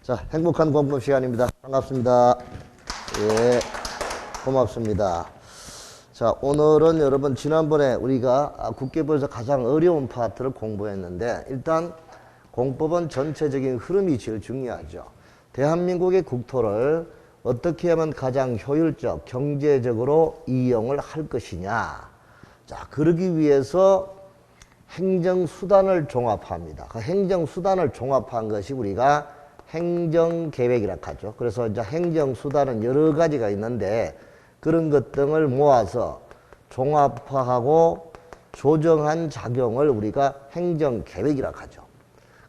자, 행복한 공부 시간입니다. 반갑습니다. 예, 고맙습니다. 자, 오늘은 여러분 지난번에 우리가 국계부에서 가장 어려운 파트를 공부했는데, 일단 공법은 전체적인 흐름이 제일 중요하죠. 대한민국의 국토를 어떻게 하면 가장 효율적, 경제적으로 이용을 할 것이냐. 자, 그러기 위해서 행정수단을 종합합니다. 그 행정수단을 종합한 것이 우리가 행정계획이라고 하죠. 그래서 이제 행정수단은 여러 가지가 있는데 그런 것 등을 모아서 종합화하고 조정한 작용을 우리가 행정계획이라고 하죠.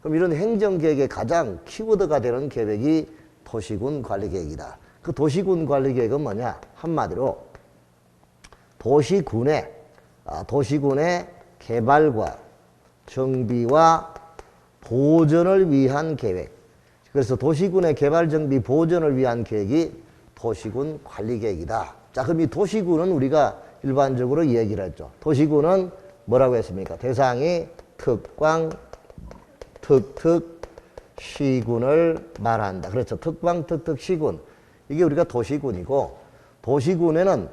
그럼 이런 행정계획의 가장 키워드가 되는 계획이 도시군관리계획이다. 그 도시군관리계획은 뭐냐? 한마디로 도시군의 개발과 정비와 보전을 위한 계획. 그래서 도시군의 개발, 정비, 보전을 위한 계획이 도시군 관리계획이다. 자, 그럼 이 도시군은 우리가 일반적으로 얘기를 했죠. 도시군은 뭐라고 했습니까? 대상이 특광, 특특, 시군을 말한다. 그렇죠. 특광, 특특, 시군. 이게 우리가 도시군이고, 도시군에는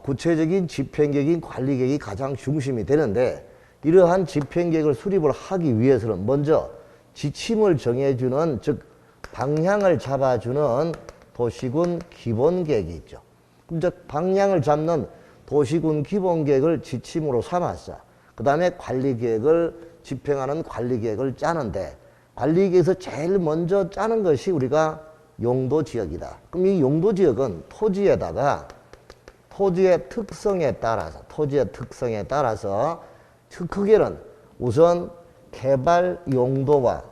구체적인 집행계획인 관리계획이 가장 중심이 되는데, 이러한 집행계획을 수립을 하기 위해서는 먼저 지침을 정해주는, 즉 방향을 잡아주는 도시군 기본계획이 있죠. 그럼 이제 방향을 잡는 도시군 기본계획을 지침으로 삼았어. 그 다음에 관리계획을 집행하는 관리계획을 짜는데, 관리계획에서 제일 먼저 짜는 것이 우리가 용도지역이다. 그럼 이 용도지역은 토지에다가 토지의 특성에 따라서 크게는 우선 개발 용도와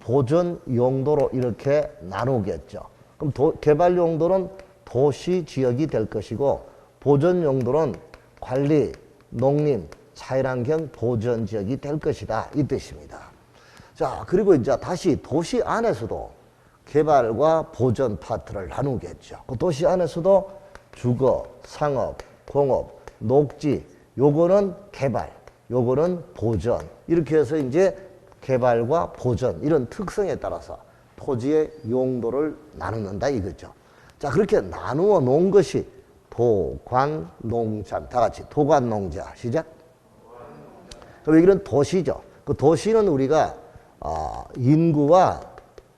보전 용도로 이렇게 나누겠죠. 그럼 개발 용도는 도시 지역이 될 것이고, 보전 용도는 관리, 농림, 자연환경 보전 지역이 될 것이다. 이 뜻입니다. 자, 그리고 이제 다시 도시 안에서도 개발과 보전 파트를 나누겠죠. 그 도시 안에서도 주거, 상업, 공업, 녹지, 요거는 개발, 요거는 보전. 이렇게 해서 이제 개발과 보전, 이런 특성에 따라서 토지의 용도를 나누는다 이거죠. 자, 그렇게 나누어 놓은 것이 도관농자. 다 같이 도관농자. 시작. 그럼 여기는 도시죠. 그 도시는 우리가 인구와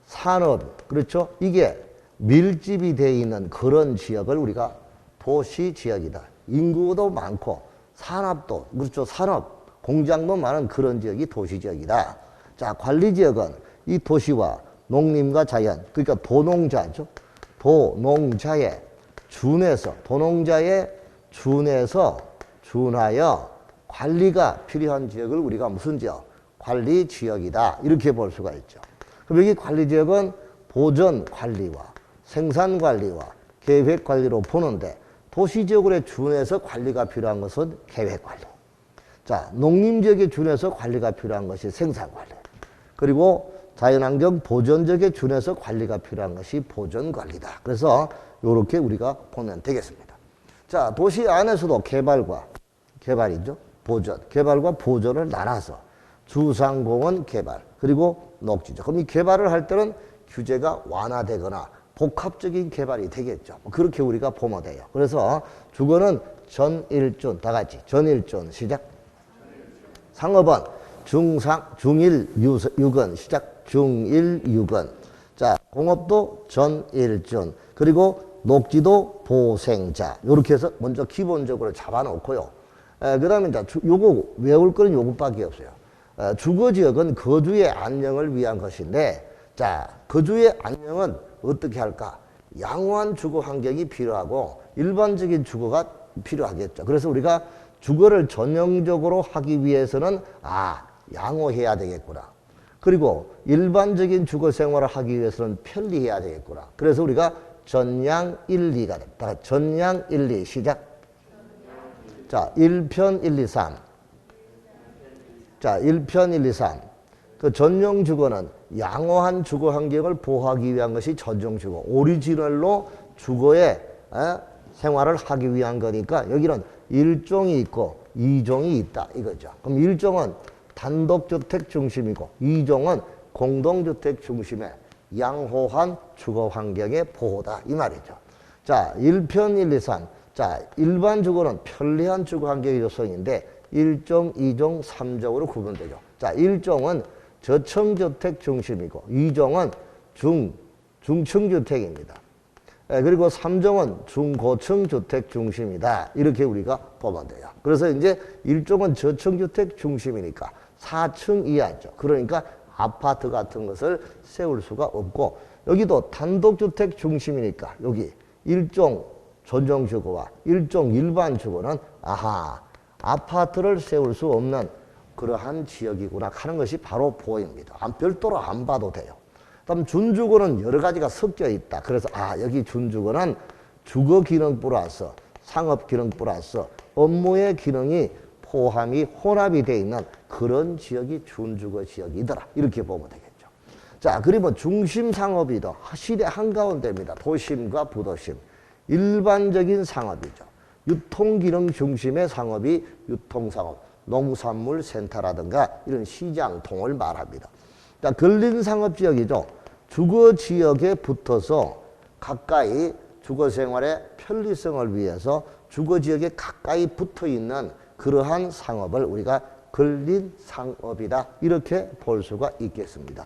산업, 그렇죠? 이게 밀집이 되어 있는 그런 지역을 우리가 도시지역이다. 인구도 많고 산업도, 그렇죠? 산업, 공장도 많은 그런 지역이 도시지역이다. 자, 관리지역은 이 도시와 농림과 자연, 그러니까 도농자죠. 도농자에 준하여 관리가 필요한 지역을 우리가 무슨 지역? 관리지역이다. 이렇게 볼 수가 있죠. 그럼 여기 관리지역은 보전관리와 생산관리와 계획관리로 보는데, 도시지역에 준해서 관리가 필요한 것은 계획관리. 자, 농림지역에 준해서 관리가 필요한 것이 생산관리. 그리고 자연환경 보전지역에 준해서 관리가 필요한 것이 보전관리다. 그래서 이렇게 우리가 보면 되겠습니다. 자, 도시 안에서도 개발이죠. 보전. 개발과 보전을 나눠서 주상공원 개발, 그리고 녹지죠. 그럼 이 개발을 할 때는 규제가 완화되거나 복합적인 개발이 되겠죠. 그렇게 우리가 보면 돼요. 그래서 주거는 전일준, 다 같이 전일준. 시작. 상업은 중일유건. 시작. 중일유건. 자, 공업도 전일준. 그리고 녹지도 보생자. 이렇게 해서 먼저 기본적으로 잡아놓고요. 그 다음에 이제 요거 외울 거는 요것밖에 없어요. 주거지역은 거주의 안정을 위한 것인데, 자, 거주의 안정은 어떻게 할까? 양호한 주거 환경이 필요하고 일반적인 주거가 필요하겠죠. 그래서 우리가 주거를 전형적으로 하기 위해서는 양호해야 되겠구나. 그리고 일반적인 주거 생활을 하기 위해서는 편리해야 되겠구나. 그래서 우리가 전양일리가 됐다. 전양일리. 시작. 자, 1편 1, 2, 3. 자, 1편 1, 2, 3. 그 전용 주거는 양호한 주거 환경을 보호하기 위한 것이 전용 주거. 오리지널로 주거의 생활을 하기 위한 거니까 여기는 1종이 있고 2종이 있다 이거죠. 그럼 1종은 단독주택 중심이고 2종은 공동주택 중심의 양호한 주거 환경의 보호다 이 말이죠. 자, 1편 1, 2, 3. 자, 일반 주거는 편리한 주거 환경의 조성인데 1종, 2종, 3종으로 구분되죠. 자, 1종은 저층주택 중심이고 2종은 중층주택입니다. 그리고 3종은 중고층 주택 중심이다. 이렇게 우리가 보면 돼요. 그래서 이제 1종은 저층주택 중심이니까 4층 이하죠. 그러니까 아파트 같은 것을 세울 수가 없고, 여기도 단독주택 중심이니까 여기 1종 전용주거와 1종 일반 주거는 아파트를 세울 수 없는 그러한 지역이구나 하는 것이 바로 보입니다. 별도로 안 봐도 돼요. 그다음 준주거는 여러 가지가 섞여 있다. 그래서 여기 준주거는 주거 기능 플러스 상업 기능 플러스 업무의 기능이 포함이 혼합이 되어 있는 그런 지역이 준주거 지역이더라. 이렇게 보면 되겠죠. 자, 그리고 중심 상업이도 시대 한가운데입니다. 도심과 부도심. 일반적인 상업이죠. 유통기능 중심의 상업이 유통상업, 농산물 센터라든가 이런 시장통을 말합니다. 자, 근린상업지역이죠. 주거지역에 붙어서 가까이 주거생활의 편리성을 위해서 주거지역에 가까이 붙어있는 그러한 상업을 우리가 근린상업이다. 이렇게 볼 수가 있겠습니다.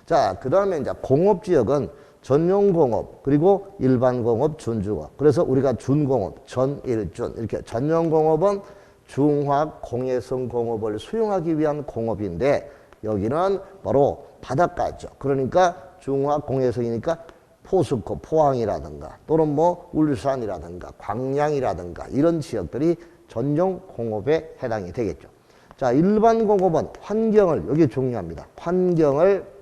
자, 그 다음에 이제 공업지역은 전용공업, 그리고 일반공업, 준주거. 그래서 우리가 준공업, 전일준. 이렇게 전용공업은 중화학 공해성 공업을 수용하기 위한 공업인데 여기는 바로 바닷가죠. 그러니까 중화학 공해성이니까 포스코, 포항이라든가 또는 뭐 울산이라든가 광양이라든가 이런 지역들이 전용 공업에 해당이 되겠죠. 자, 일반 공업은 환경을, 여기 중요합니다. 환경을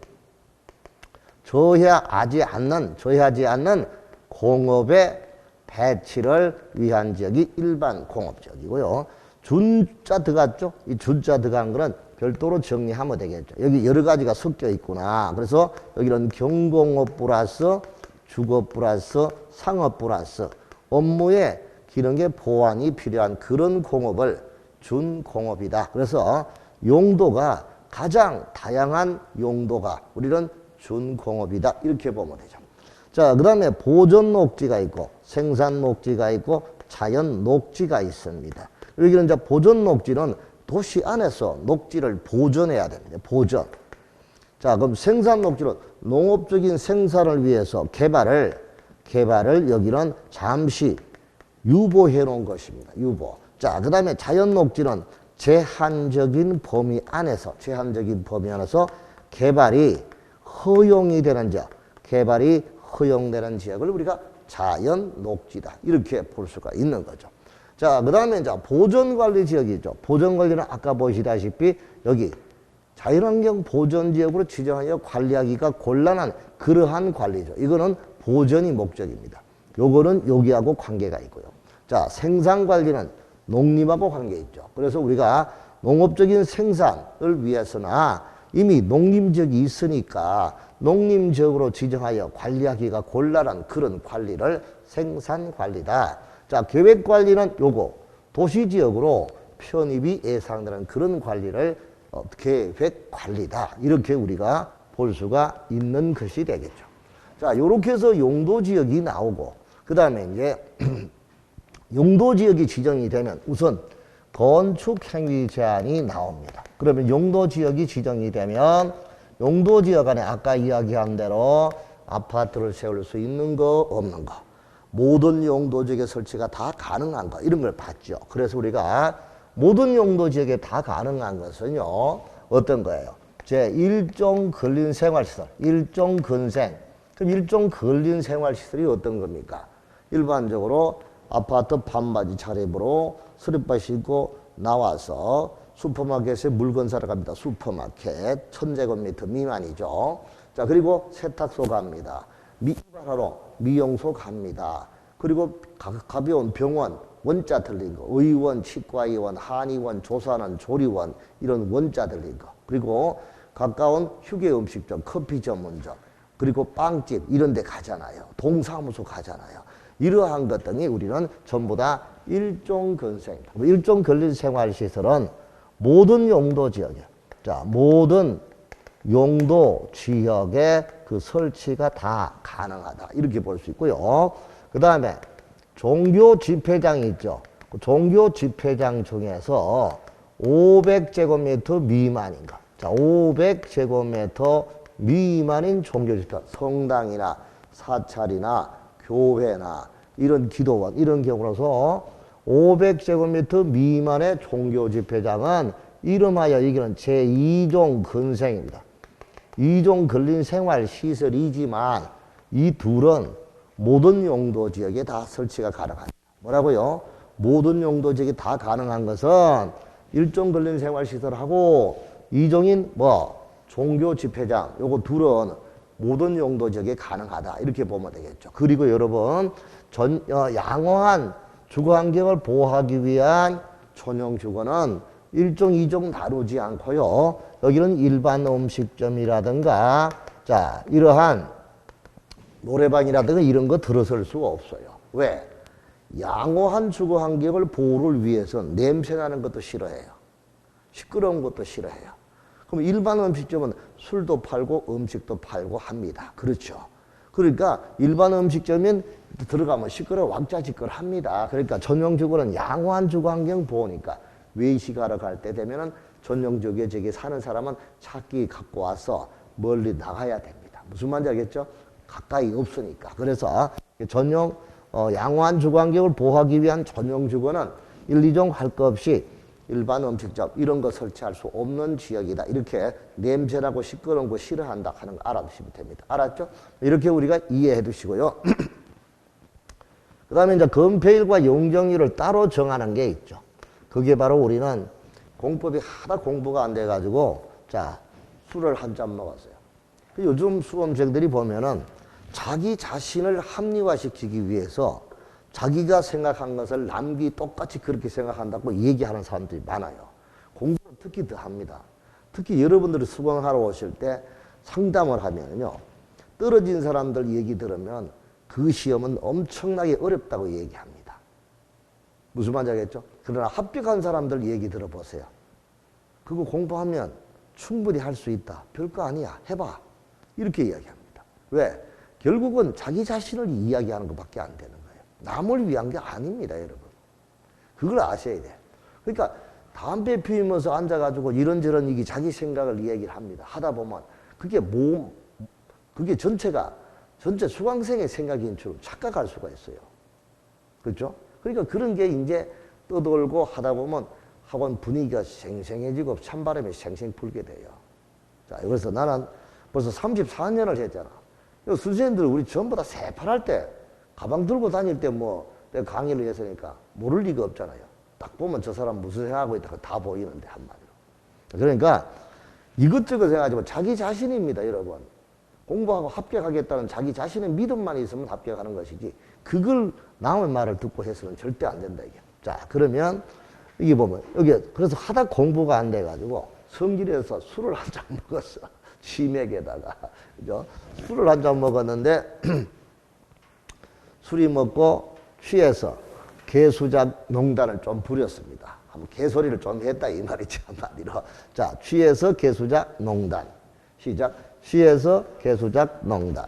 저해하지 않는 공업의 배치를 위한 지역이 일반 공업 지역이고요. 준자 들어갔죠? 이 준자 들어간 거는 별도로 정리하면 되겠죠. 여기 여러 가지가 섞여 있구나. 그래서 여기는 경공업 플러스 주거 플러스 상업 플러스 업무의 기능의 보완이 필요한 그런 공업을 준공업이다. 그래서 용도가 가장 다양한 용도가 우리는 준공업이다. 이렇게 보면 되죠. 자, 그 다음에 보존 녹지가 있고 생산 녹지가 있고 자연 녹지가 있습니다. 여기는 이제 보존 녹지는 도시 안에서 녹지를 보존해야 됩니다. 보존. 자, 그럼 생산 녹지는 농업적인 생산을 위해서 개발을 여기는 잠시 유보해 놓은 것입니다. 유보. 자, 그 다음에 자연 녹지는 제한적인 범위 안에서 개발이 허용이 되는 지역, 개발이 허용되는 지역을 우리가 자연 녹지다. 이렇게 볼 수가 있는 거죠. 자, 그 다음에 이제 보존관리 지역이죠. 보존관리는 아까 보시다시피 여기 자연환경 보존지역으로 지정하여 관리하기가 곤란한 그러한 관리죠. 이거는 보존이 목적입니다. 요거는 여기하고 관계가 있고요. 자, 생산관리는 농림하고 관계 있죠. 그래서 우리가 농업적인 생산을 위해서나 이미 농림지역이 있으니까 농림지역으로 지정하여 관리하기가 곤란한 그런 관리를 생산관리다. 자, 계획관리는 요거 도시지역으로 편입이 예상되는 그런 관리를 계획관리다. 이렇게 우리가 볼 수가 있는 것이 되겠죠. 자, 요렇게 해서 용도지역이 나오고 그 다음에 이제 용도지역이 지정이 되면 우선 건축행위 제한이 나옵니다. 그러면 용도지역이 지정이 되면 용도지역 안에 아까 이야기한 대로 아파트를 세울 수 있는 거 없는 거 모든 용도지역의 설치가 다 가능한 거 이런 걸 봤죠. 그래서 우리가 모든 용도지역에 다 가능한 것은요 어떤 거예요? 제1종 근린생활시설, 1종 근생. 그럼 1종 근린생활시설이 어떤 겁니까? 일반적으로 아파트 반바지 차림으로 스리퍼 신고 나와서 슈퍼마켓에 물건 사러 갑니다. 슈퍼마켓 1000제곱미터 미만이죠. 자, 그리고 세탁소 갑니다. 미발하러 미용소 갑니다. 그리고 가벼운 병원 원자 들린 거, 의원, 치과의원, 한의원, 조사는 조리원 이런 원자 들린 거. 그리고 가까운 휴게 음식점, 커피 전문점, 그리고 빵집 이런 데 가잖아요. 동사무소 가잖아요. 이러한 것 등이 우리는 전부 다 일종 근생, 일종 근린생활시설은 모든 용도 지역에, 자, 모든 용도 지역에 그 설치가 다 가능하다. 이렇게 볼 수 있고요. 그 다음에 종교 집회장이 있죠. 그 종교 집회장 중에서 500제곱미터 미만인가. 자, 500제곱미터 미만인 종교 집회, 성당이나 사찰이나 교회나 이런 기도원, 이런 경우라서 500제곱미터 미만의 종교 집회장은 이름하여 이기는 제2종 근생입니다. 2종 근린 생활 시설이지만 이 둘은 모든 용도 지역에 다 설치가 가능합니다. 뭐라고요? 모든 용도 지역이 다 가능한 것은 1종 근린 생활 시설하고 2종인 종교 집회장, 요거 둘은 모든 용도 지역에 가능하다. 이렇게 보면 되겠죠. 그리고 여러분, 양호한 주거 환경을 보호하기 위한 전용 주거는 1종, 2종 다루지 않고요. 여기는 일반 음식점이라든가, 자, 이러한 노래방이라든가 이런 거 들어설 수가 없어요. 왜? 양호한 주거 환경을 보호를 위해서는 냄새 나는 것도 싫어해요. 시끄러운 것도 싫어해요. 그럼 일반 음식점은 술도 팔고 음식도 팔고 합니다. 그렇죠. 그러니까 일반 음식점은 들어가면 시끄러워 왁자지껄합니다. 그러니까 전용주거는 양호한 주거환경 보호니까 외식하러 갈 때 되면은 전용주거에 저기 사는 사람은 차끼 갖고 와서 멀리 나가야 됩니다. 무슨 말인지 알겠죠? 가까이 없으니까. 그래서 전용 양호한 주거환경을 보호하기 위한 전용주거는 1, 2종 할 것 없이 일반 음식점 이런 거 설치할 수 없는 지역이다. 이렇게 냄새나고 시끄러운 거 싫어한다 하는 거 알아두시면 됩니다. 알았죠? 이렇게 우리가 이해해 두시고요. 그 다음에 이제 건폐율과 용적률을 따로 정하는 게 있죠. 그게 바로 우리는 공법이 하다 공부가 안 돼가지고 자 술을 한 잔 먹었어요. 요즘 수험생들이 보면은 자기 자신을 합리화시키기 위해서 자기가 생각한 것을 남기 똑같이 그렇게 생각한다고 얘기하는 사람들이 많아요. 공부는 특히 더 합니다. 특히 여러분들이 수강하러 오실 때 상담을 하면요. 떨어진 사람들 얘기 들으면 그 시험은 엄청나게 어렵다고 얘기합니다. 무슨 말인지 알겠죠? 그러나 합격한 사람들 얘기 들어보세요. 그거 공부하면 충분히 할 수 있다. 별거 아니야. 해봐. 이렇게 이야기합니다. 왜? 결국은 자기 자신을 이야기하는 것밖에 안 되는 거예요. 남을 위한 게 아닙니다, 여러분. 그걸 아셔야 돼. 그러니까 담배 피우면서 앉아가지고 이런저런 이게 자기 생각을 이야기를 합니다. 하다 보면 그게 전체 수강생의 생각인 줄 착각할 수가 있어요. 그렇죠? 그러니까 그런 게 이제 떠돌고 하다 보면 학원 분위기가 생생해지고 찬바람이 생생 불게 돼요. 자, 그래서 나는 벌써 34년을 했잖아. 선생님들 우리 전부 다 새파랄 때 가방 들고 다닐 때 내가 강의를 했으니까 모를 리가 없잖아요. 딱 보면 저 사람 무슨 생각하고 있다가 다 보이는데 한마디로. 그러니까 이것저것 생각하지 마. 자기 자신입니다, 여러분. 공부하고 합격하겠다는 자기 자신의 믿음만 있으면 합격하는 것이지 그걸 남의 말을 듣고 해서는 절대 안 된다 이게. 자, 그러면 이게 보면 여기 그래서 하다 공부가 안 돼가지고 성질에서 술을 한 잔 먹었어. 치맥에다가 그죠? 술을 한 잔 먹었는데 술이 먹고 취해서 개수작 농단을 좀 부렸습니다. 한번 개소리를 좀 했다 이 말이죠. 한마디로. 자, 취해서 개수작 농단. 시작. 취해서 개수작 농단.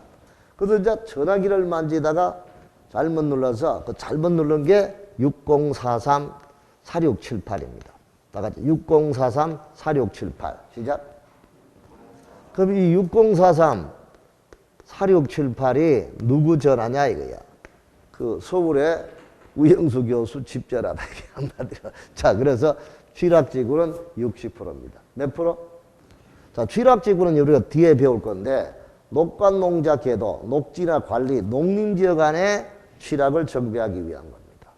그래서 이제 전화기를 만지다가 잘못 눌러서 그 잘못 누른 게 6043-4678입니다. 다 같이 6043-4678. 시작. 그럼 이 6043-4678이 누구 전화냐 이거야. 그 서울의 우영수 교수 집 전화다 이게 한마디로. 자, 그래서 취락지구는 60%입니다. 몇 프로? 자, 취락지구는 우리가 뒤에 배울 건데 녹관농자 계도, 녹지나 관리, 농림지역 안에 취락을 정비하기 위한 겁니다.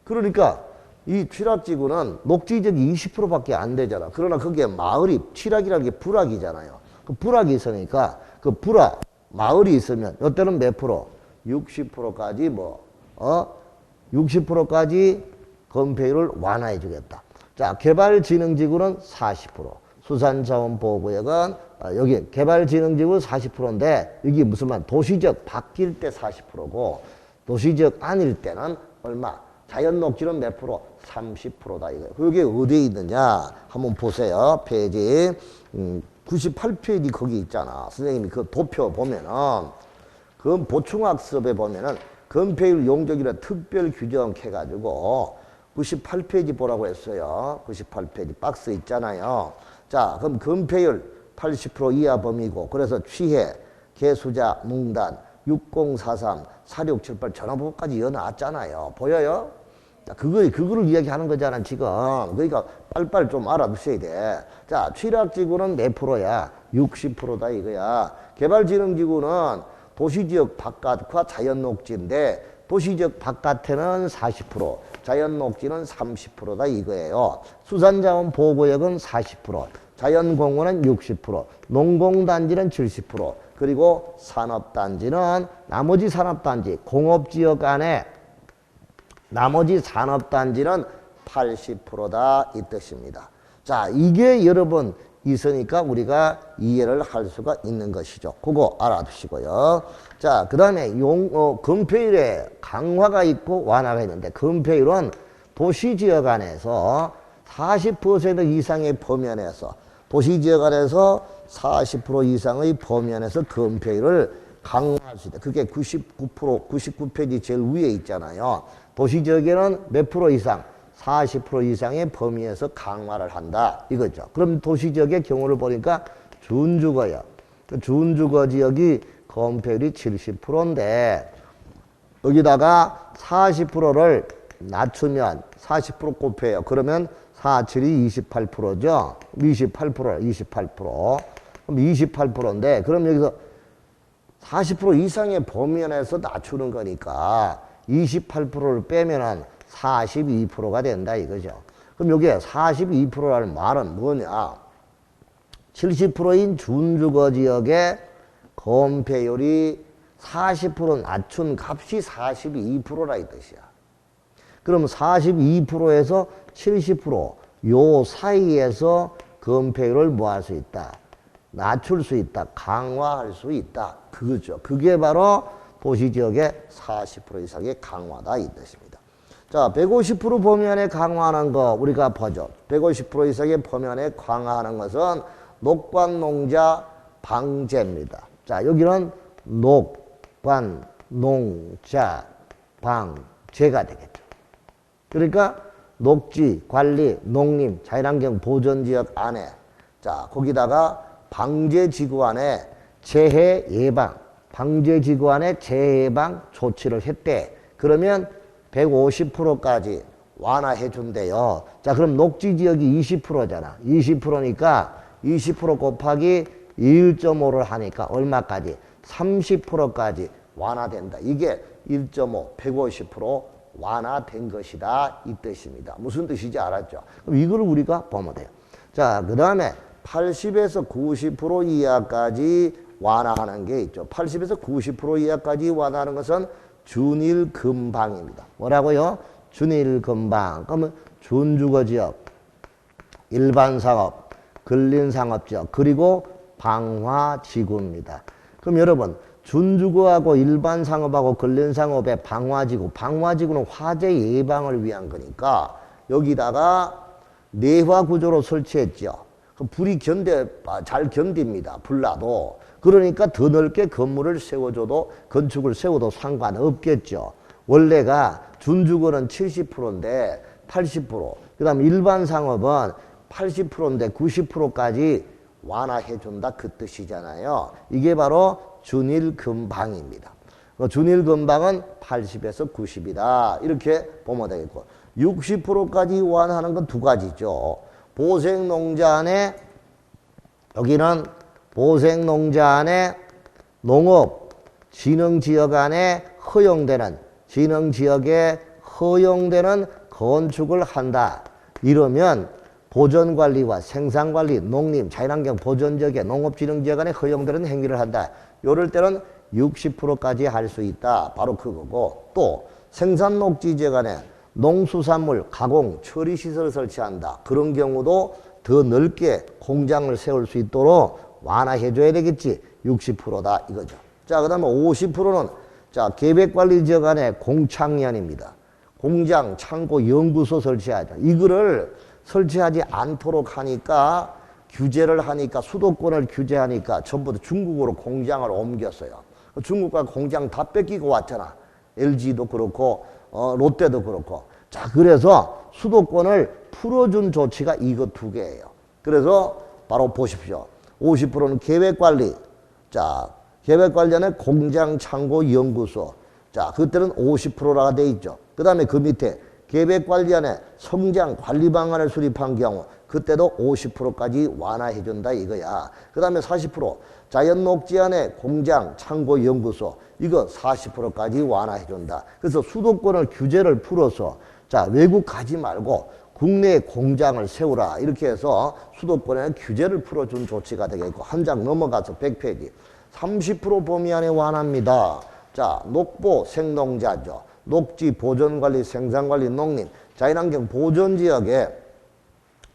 그러니까 이 취락지구는 녹지지역이 20%밖에 안 되잖아. 그러나 거기에 마을이 취락이라는 게 불악이잖아요. 그 불악이 있으니까 그 불악, 마을이 있으면 이때는 몇 프로? 60%까지 60%까지 건폐율을 완화해 주겠다. 자, 개발진흥지구는 40%. 수산자원보호구역은 여기 개발진흥지구 40%인데 여기 무슨 말? 도시지역 바뀔 때 40%고 도시지역 아닐 때는 얼마? 자연녹지는 몇 프로? 30%다 이거예요. 그게 어디에 있느냐? 한번 보세요. 페이지 98페이지 거기 있잖아. 선생님이 그 도표 보면은, 그 보충학습에 보면은, 건폐율 용적이라 특별 규정 해가지고, 98페이지 보라고 했어요. 98페이지 박스 있잖아요. 자, 그럼 건폐율 80% 이하 범위고, 그래서 취해, 개수자, 뭉단, 6043, 4678 전화번호까지 이어놨잖아요. 보여요? 자, 그거를 이야기하는 거잖아, 지금. 그러니까 빨리빨리 좀 알아두셔야 돼. 자, 취락지구는 몇 프로야? 60%다 이거야. 개발진흥지구는 도시지역 바깥과 자연녹지인데, 도시지역 바깥에는 40%, 자연녹지는 30%다 이거예요. 수산자원 보호구역은 40%, 자연공원은 60%, 농공단지는 70%, 그리고 산업단지는 나머지 산업단지, 공업지역 안에 나머지 산업단지는 80%다 이 뜻입니다. 자, 이게 여러분 있으니까 우리가 이해를 할 수가 있는 것이죠. 그거 알아두시고요. 자, 그 다음에 건폐율에 강화가 있고 완화가 있는데, 건폐율은 도시지역 안에서 40% 이상의 범위 안에서, 도시지역 안에서 40% 이상의 범위 안에서 건폐율을 강화할 수 있다. 그게 99%, 99페이지 제일 위에 있잖아요. 도시지역에는 몇 프로 이상? 40% 이상의 범위에서 강화를 한다 이거죠. 그럼 도시지역의 경우를 보니까 준주거요. 준주거 지역이 건폐율이 70%인데 여기다가 40%를 낮추면 40% 곱해요. 그러면 4, 7이 28%죠. 28%. 그럼 28%인데 그럼 여기서 40% 이상의 범위 안에서 낮추는 거니까 28%를 빼면은 42%가 된다 이거죠. 그럼 여기에 42%라는 말은 뭐냐? 70%인 준주거 지역의 건폐율이 40% 낮춘 값이 42%라 이 뜻이야. 그럼 42%에서 70% 요 사이에서 건폐율을 뭐 할 수 있다? 낮출 수 있다. 강화할 수 있다. 그거죠. 그게 바로 도시지역의 40% 이상의 강화다 이 뜻입니다. 자, 150% 범위 안에 강화하는 거 우리가 보죠. 150% 이상의 범위 안에 강화하는 것은 녹관농자 방제입니다. 자, 여기는 녹관농자 방제가 되겠죠. 그러니까 녹지, 관리, 농림, 자연환경 보존지역 안에 자, 거기다가 방제지구 안에 재해 예방, 방제지구 안에 재해 예방 조치를 했대. 그러면 150%까지 완화해 준대요. 자, 그럼 녹지지역이 20%잖아. 20%니까 20% 곱하기 1.5를 하니까 얼마까지? 30%까지 완화된다. 이게 1.5, 150% 완화된 것이다. 이 뜻입니다. 무슨 뜻인지 알았죠? 그럼 이걸 우리가 보면 돼요. 자, 그 다음에 80에서 90% 이하까지 완화하는 게 있죠. 80에서 90% 이하까지 완화하는 것은 준일금방입니다. 뭐라고요? 준일금방. 그러면 준주거지역, 일반상업, 근린상업지역, 그리고 방화지구입니다. 그럼 여러분, 준주거하고 일반상업하고 근린상업의 방화지구, 방화지구는 화재 예방을 위한 거니까 여기다가 내화구조로 설치했죠. 불이 잘 견딥니다. 불나도. 그러니까 더 넓게 건물을 세워줘도, 건축을 세워도 상관없겠죠. 원래가 준주거는 70%인데 80%, 그 다음 일반 상업은 80%인데 90%까지 완화해준다 그 뜻이잖아요. 이게 바로 준일금방입니다. 준일금방은 80에서 90이다. 이렇게 보면 되겠고, 60%까지 완화하는 건 두 가지죠. 보생농자 안에, 여기는 보생농자 안에 농업, 진흥지역 안에 허용되는, 진흥지역에 허용되는 건축을 한다. 이러면 보전관리와 생산관리, 농림, 자연환경 보존지역에 농업진흥지역 안에 허용되는 행위를 한다. 이럴 때는 60%까지 할 수 있다. 바로 그거고, 또 생산녹지지역 안에 농수산물, 가공, 처리시설을 설치한다. 그런 경우도 더 넓게 공장을 세울 수 있도록 완화해줘야 되겠지. 60%다 이거죠. 자, 그 다음에 50%는 자, 계획관리지역 안에 공창연입니다. 공장, 창고, 연구소 설치하죠. 이거를 설치하지 않도록 하니까 규제를 하니까 수도권을 규제하니까 전부 다 중국으로 공장을 옮겼어요. 중국과 공장 다 뺏기고 왔잖아. LG도 그렇고 롯데도 그렇고. 자, 그래서 수도권을 풀어준 조치가 이거 두 개예요. 그래서 바로 보십시오. 50%는 계획관리. 자, 계획관리안에 공장, 창고, 연구소. 자, 그때는 50%라가 돼 있죠. 그 다음에 그 밑에 계획관리안에 성장 관리 방안을 수립한 경우 그때도 50%까지 완화해준다 이거야. 그 다음에 40% 자연녹지안에 공장, 창고, 연구소 이거 40%까지 완화해준다. 그래서 수도권을 규제를 풀어서 자 외국 가지 말고 국내에 공장을 세우라 이렇게 해서 수도권에 규제를 풀어준 조치가 되겠고 한 장 넘어가서 100페이지 30% 범위 안에 완화합니다. 자 녹보 생농자죠. 녹지 보존관리 생산관리 농림 자연환경 보존지역에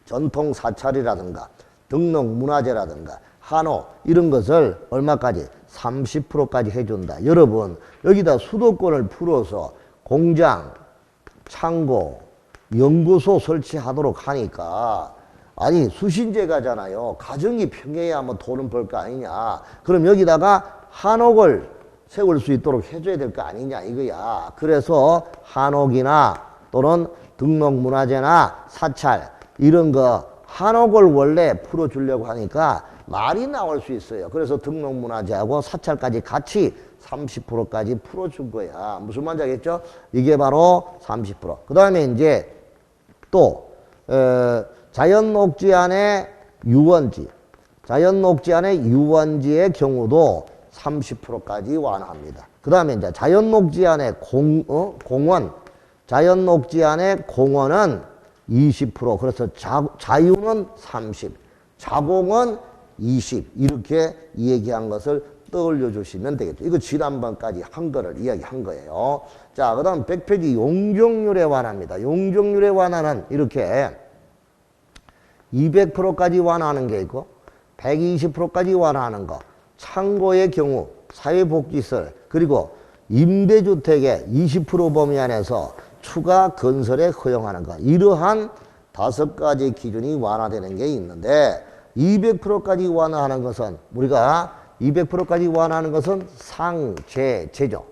전통 사찰이라든가 등록 문화재라든가 한옥 이런 것을 얼마까지? 30%까지 해준다. 여러분 여기다 수도권을 풀어서 공장, 창고, 연구소 설치하도록 하니까 아니 수신제가잖아요. 가정이 평해야 돈은 벌 거 아니냐. 그럼 여기다가 한옥을 세울 수 있도록 해줘야 될 거 아니냐 이거야. 그래서 한옥이나 또는 등록문화재나 사찰 이런 거 한옥을 원래 풀어주려고 하니까 말이 나올 수 있어요. 그래서 등록문화재하고 사찰까지 같이 30%까지 풀어준 거야. 무슨 말인지 알겠죠? 이게 바로 30%. 그 다음에 이제 또 자연녹지 안에 유원지, 자연녹지 안에 유원지의 경우도 30%까지 완화합니다. 그 다음에 이제 자연녹지 안에 공원, 자연녹지 안에 공원은 20%, 그래서 자유는 30, 자공은 20 이렇게 얘기한 것을 떠올려 주시면 되겠죠. 이거 지난번까지 한 거를 이야기한 거예요. 자, 그 다음 100페이지 용적률에 완화입니다. 용적률에 완화는 이렇게 200%까지 완화하는 게 있고 120%까지 완화하는 거. 창고의 경우 사회복지시설 그리고 임대주택의 20% 범위 안에서 추가 건설에 허용하는 것. 이러한 5가지 기준이 완화되는 게 있는데 200%까지 완화하는 것은 우리가 200%까지 완화하는 것은 상제재죠.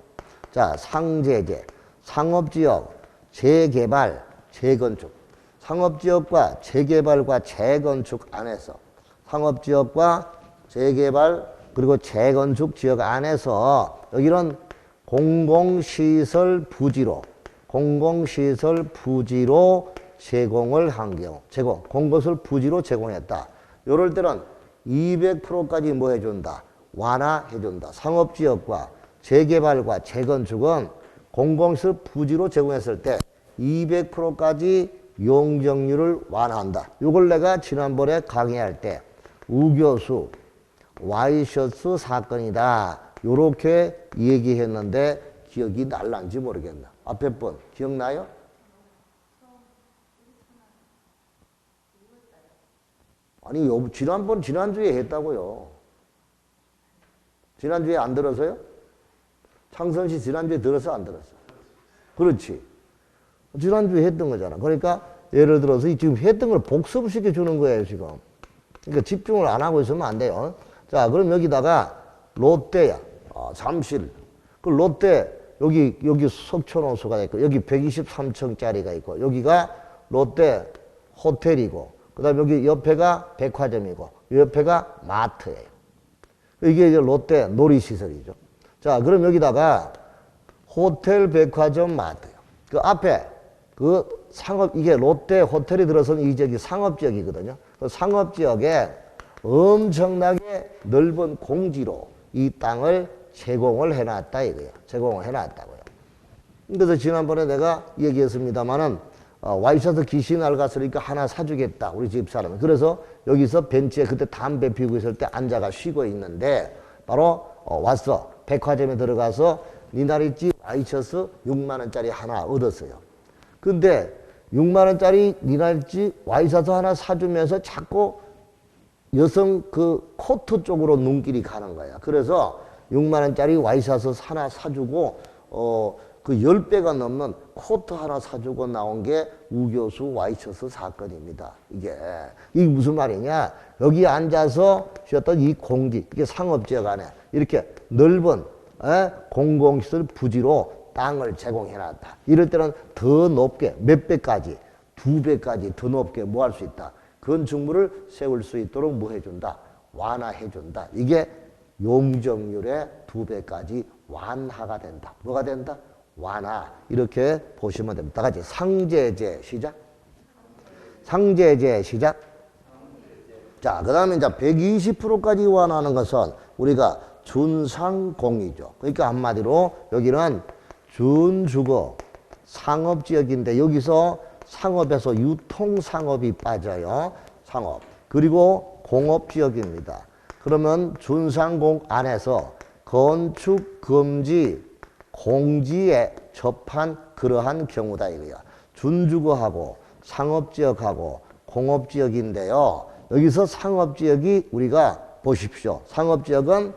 자, 상제재, 상업지역, 재개발, 재건축. 상업지역과 재개발과 재건축 안에서 상업지역과 재개발 그리고 재건축 지역 안에서 여기는 공공시설 부지로 제공을 한 경우 공공시설 부지로 제공했다. 이럴 때는 200%까지 뭐 해준다? 완화해준다. 상업지역과 재개발과 재건축은 공공시설 부지로 제공했을 때 200%까지 용적률을 완화한다. 이걸 내가 지난번에 강의할 때 우교수 와이셔츠 사건이다. 요렇게 얘기했는데 기억이 날란지 모르겠나. 앞에 분 기억나요? 아니 지난주에 했다고요. 지난주에 안 들어서요? 창선 씨 지난주에 들어서 안 들었어? 그렇지. 지난주에 했던 거잖아. 그러니까 예를 들어서 지금 했던 걸 복습시켜 주는 거예요 지금. 그러니까 집중을 안 하고 있으면 안 돼요. 자, 그럼 여기다가 롯데야. 잠실. 그 롯데 여기 석촌호수가 있고 여기 123층짜리가 있고 여기가 롯데 호텔이고 그다음에 여기 옆에가 백화점이고 옆에가 마트예요. 이게 이제 롯데 놀이시설이죠. 자, 그럼 여기다가 호텔, 백화점, 마트요. 그 앞에 그 상업 이게 롯데 호텔이 들어서는 이 지역이 상업지역이거든요. 그 상업지역에 엄청나게 넓은 공지로 이 땅을 제공을 해놨다 이거예요. 제공을 해놨다고요. 그래서 지난번에 내가 얘기했습니다마는 와이셔츠 귀신 낡았으니까 하나 사주겠다 우리 집사람은. 그래서 여기서 벤치에 그때 담배 피우고 있을 때 앉아가 쉬고 있는데 바로 왔어. 백화점에 들어가서 니나리집 와이셔츠 6만 원짜리 하나 얻었어요. 근데 6만 원짜리 니나리집 와이셔츠 하나 사주면서 자꾸 여성 그 코트 쪽으로 눈길이 가는 거야. 그래서 6만 원짜리 와이셔츠 하나 사주고 그 10배가 넘는 코트 하나 사주고 나온 게 우교수 와이셔츠 사건입니다. 이게 무슨 말이냐? 여기 앉아서 쉬었던 이 공지, 이게 상업지역 안에 이렇게 넓은 공공시설 부지로 땅을 제공해놨다. 이럴 때는 더 높게 몇 배까지, 2배까지 더 높게 뭐 할 수 있다. 건축물을 세울 수 있도록 뭐 해준다? 완화해준다. 이게 용적률의 2배까지 완화가 된다. 뭐가 된다? 완화. 이렇게 보시면 됩니다. 다 같이 상제제 시작. 상제제 시작. 자, 그 다음에 이제 120%까지 완화하는 것은 우리가 준상공이죠. 그러니까 한마디로 여기는 준주거 상업지역인데 여기서 상업에서 유통상업이 빠져요. 상업. 그리고 공업지역입니다. 그러면 준상공 안에서 건축금지 공지에 접한 그러한 경우다 이거야. 준주거하고 상업지역하고 공업지역인데요. 여기서 상업지역이 우리가 보십시오. 상업지역은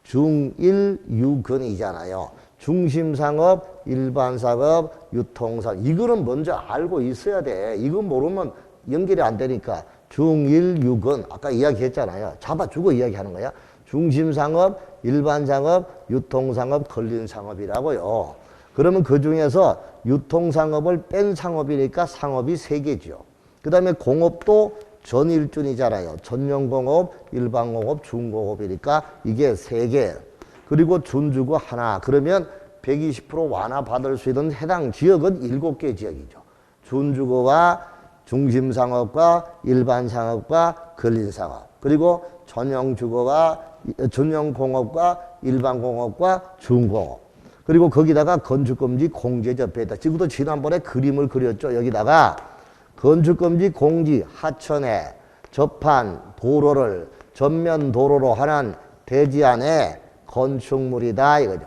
중1유근이잖아요. 중심상업, 일반상업, 유통상업. 이거는 먼저 알고 있어야 돼. 이거 모르면 연결이 안 되니까. 중1유근 아까 이야기했잖아요. 잡아주고 이야기하는 거야. 중심상업, 일반상업, 유통상업, 근린상업이라고요. 그러면 그 중에서 유통상업을 뺀 상업이니까 상업이 3개죠. 그 다음에 공업도 전일준이잖아요. 전용공업, 일반공업, 중공업이니까 이게 3개. 그리고 준주거 하나. 그러면 120% 완화받을 수 있는 해당 지역은 7개 지역이죠. 준주거와 중심상업과 일반상업과 근린상업. 그리고 전용주거와 전용공업과 일반공업과 중공업. 그리고 거기다가 건축금지 공지에 접해있다. 지금도 지난번에 그림을 그렸죠. 여기다가 건축금지 공지 하천에 접한 도로를 전면 도로로 하는 대지 안에 건축물이다 이거죠.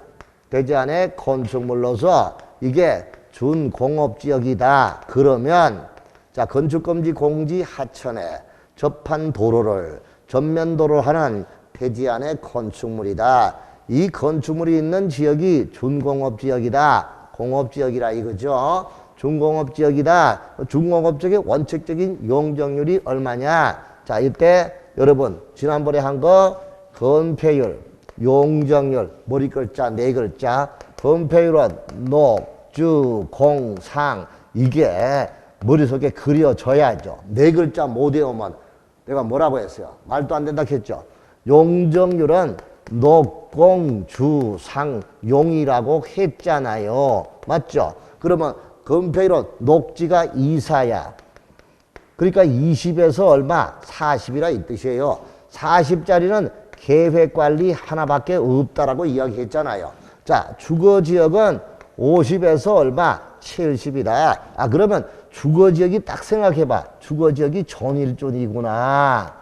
대지 안에 건축물로서 이게 준공업지역이다. 그러면 자, 건축금지 공지 하천에 접한 도로를 전면도로 하는 대지 안에 건축물이다. 이 건축물이 있는 지역이 준공업지역이다. 공업지역이라 이거죠. 준공업지역이다. 준공업지역의 원칙적인 용적률이 얼마냐? 자, 이때 여러분 지난번에 한 거 건폐율, 용적률, 머리 글자 4글자. 건폐율은 녹, 주, 공, 상. 이게 머릿속에 그려져야죠. 4글자 못 외우면 내가 뭐라고 했어요? 말도 안 된다 했죠. 용적률은 녹, 공, 주, 상, 용이라고 했잖아요. 맞죠? 그러면 건폐율은 녹지가 2사야. 그러니까 20에서 얼마? 40이라 이 뜻이에요. 40짜리는 계획관리 하나밖에 없다라고 이야기했잖아요. 자, 주거지역은 50에서 얼마? 70이다. 아, 그러면 주거지역이 딱 생각해봐. 주거지역이 전일존이구나.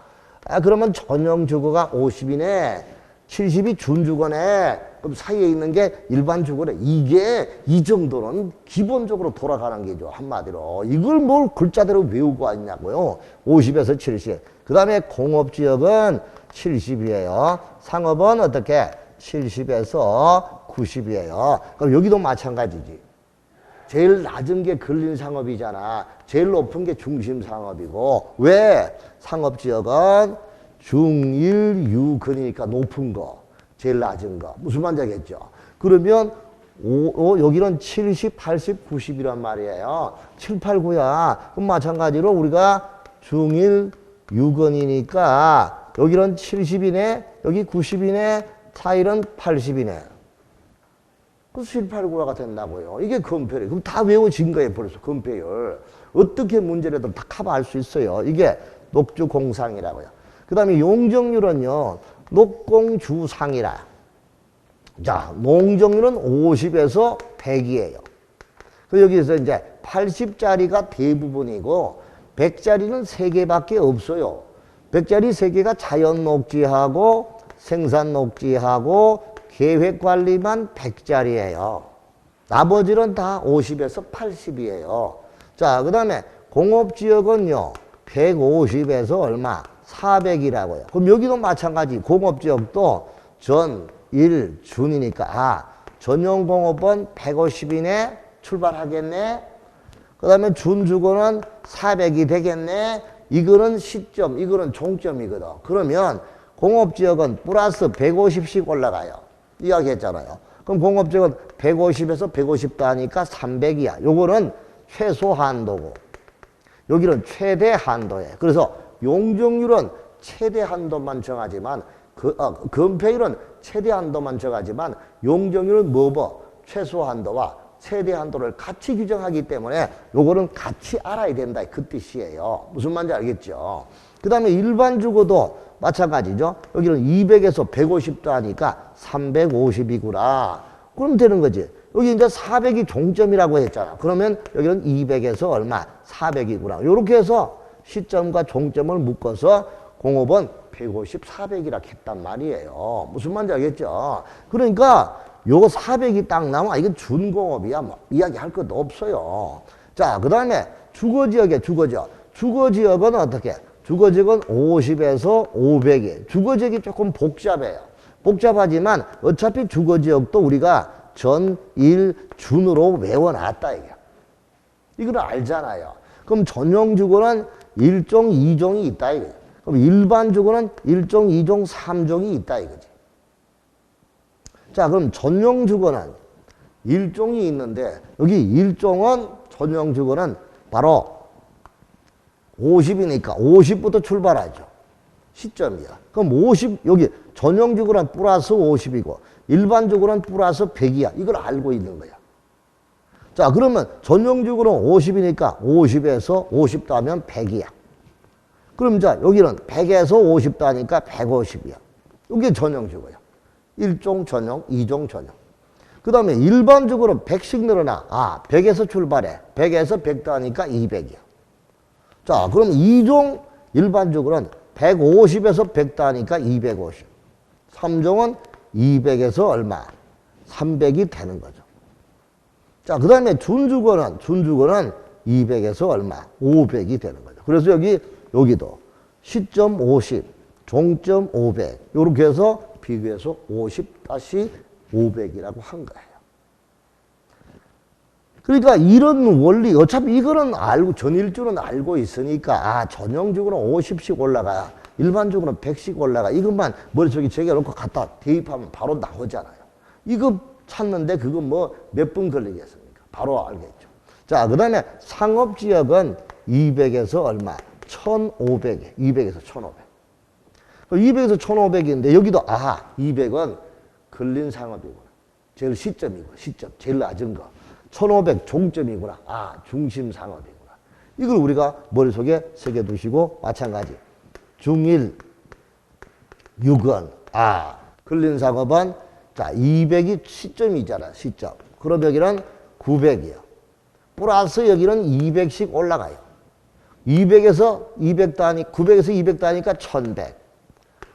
아, 그러면 전용주거가 50이네. 70이 준주거네. 그럼 사이에 있는 게 일반 주거네. 이게 이 정도는 기본적으로 돌아가는 게죠. 한마디로. 이걸 뭘 글자대로 외우고 왔냐고요. 50에서 70. 그 다음에 공업지역은 70이에요. 상업은 어떻게? 70에서 90이에요. 그럼 여기도 마찬가지지. 제일 낮은 게 근린상업이잖아. 제일 높은 게 중심상업이고. 왜? 상업지역은 중1유근이니까 높은 거. 제일 낮은 거. 무슨 말인지 알겠죠? 그러면 여기는 70, 80, 90이란 말이에요. 7, 8, 9야. 그럼 마찬가지로 우리가 중1유근이니까 여기는 70이네. 여기 90이네. 타일은 80이네. 그 7, 8, 9가 된다고요. 이게 건폐율. 그럼 다 외워진 거예요. 벌써 건폐율. 어떻게 문제라도 다 커버할 수 있어요. 이게 녹주공상이라고요. 그 다음에 용적률은요. 녹공주상이라. 자, 농적률은 50에서 100이에요. 그 여기서 이제 80짜리가 대부분이고 100짜리는 3개밖에 없어요. 100짜리 3개가 자연녹지하고 생산녹지하고 계획관리만 100짜리예요. 나머지는 다 50에서 80이에요. 자, 그 다음에 공업지역은요. 150에서 얼마? 400이라고요. 그럼 여기도 마찬가지. 공업지역도 전, 일, 준이니까 전용공업은 150이네. 출발하겠네. 그 다음에 준주거는 400이 되겠네. 이거는 시점, 이거는 종점이거든. 그러면 공업지역은 플러스 150씩 올라가요. 이야기했잖아요. 그럼 공업지역은 150에서 150 더하니까 300이야. 요거는 최소 한도고 여기는 최대 한도예요. 그래서 용적률은 최대 한도만 정하지만 건폐율은 최대 한도만 정하지만 용적률은 최소 한도와 최대 한도를 같이 규정하기 때문에 요거는 같이 알아야 된다. 그 뜻이에요. 무슨 말인지 알겠죠? 그 다음에 일반 주거도 마찬가지죠. 여기는 200에서 150도 하니까 350이구나. 그럼 되는 거지. 여기 이제 400이 종점이라고 했잖아. 그러면 여기는 200에서 얼마? 400이구나. 요렇게 해서 시점과 종점을 묶어서 공업은 150, 400이라 했단 말이에요. 무슨 말인지 알겠죠? 그러니까 요거 400이 딱 나와. 이건 준공업이야. 뭐 이야기할 것도 없어요. 자, 그 다음에 주거지역에 주거지역. 주거지역은 어떻게? 주거지역은 50에서 500이. 주거지역이 조금 복잡해요. 복잡하지만 어차피 주거지역도 우리가 전, 일, 준으로 외워놨다 이게. 이걸 알잖아요. 그럼 전용주거는 1종, 2종이 있다 이거죠. 그럼 일반 주거는 1종, 2종, 3종이 있다 이거지. 자, 그럼 전용주거는 1종이 있는데 여기 1종은 전용주거는 바로 50이니까 50부터 출발하죠. 시점이야. 그럼 50 여기 전용주거는 플러스 50이고 일반주거는 플러스 100이야. 이걸 알고 있는 거야. 자, 그러면 전용주거는 50이니까 50에서 50 더하면 100이야. 그럼 자, 여기는 100에서 50 더하니까 150이야. 이게 전용주거야. 1종 전용, 2종 전용. 그 다음에 일반적으로 100씩 늘어나. 100에서 출발해. 100에서 100 더하니까 200이야. 자, 그럼 2종 일반적으로는 150에서 100 더하니까 250. 3종은 200에서 얼마? 300이 되는 거죠. 자, 그 다음에 준주거는 200에서 얼마? 500이 되는 거죠. 그래서 여기도 시점 50, 종점 500. 요렇게 해서 비교해서 50-500이라고 한 거예요. 그러니까 이런 원리, 어차피 이거는 알고, 전일주는 알고 있으니까, 전용주거는 50씩 올라가, 일반적으로는 100씩 올라가. 이것만 머릿속에 새겨놓고 갖다 대입하면 바로 나오잖아요. 이거 찾는데 그거 뭐 몇 분 걸리겠습니까? 바로 알겠죠. 자, 그 다음에 상업지역은 200에서 얼마? 1,500에. 200에서 1,500. 200에서 1,500인데 여기도 200은 근린 상업이구나. 제일 시점이고 시점 제일 낮은 거. 1,500 종점이구나. 중심 상업이구나. 이걸 우리가 머릿속에 새겨두시고 마찬가지. 중일 6은 근린 상업은 자 200이 시점이잖아. 시점. 그럼 여기는 900이요. 플러스 여기는 200씩 올라가요. 200에서 200 더하니 900에서 200 더하니까 1,100.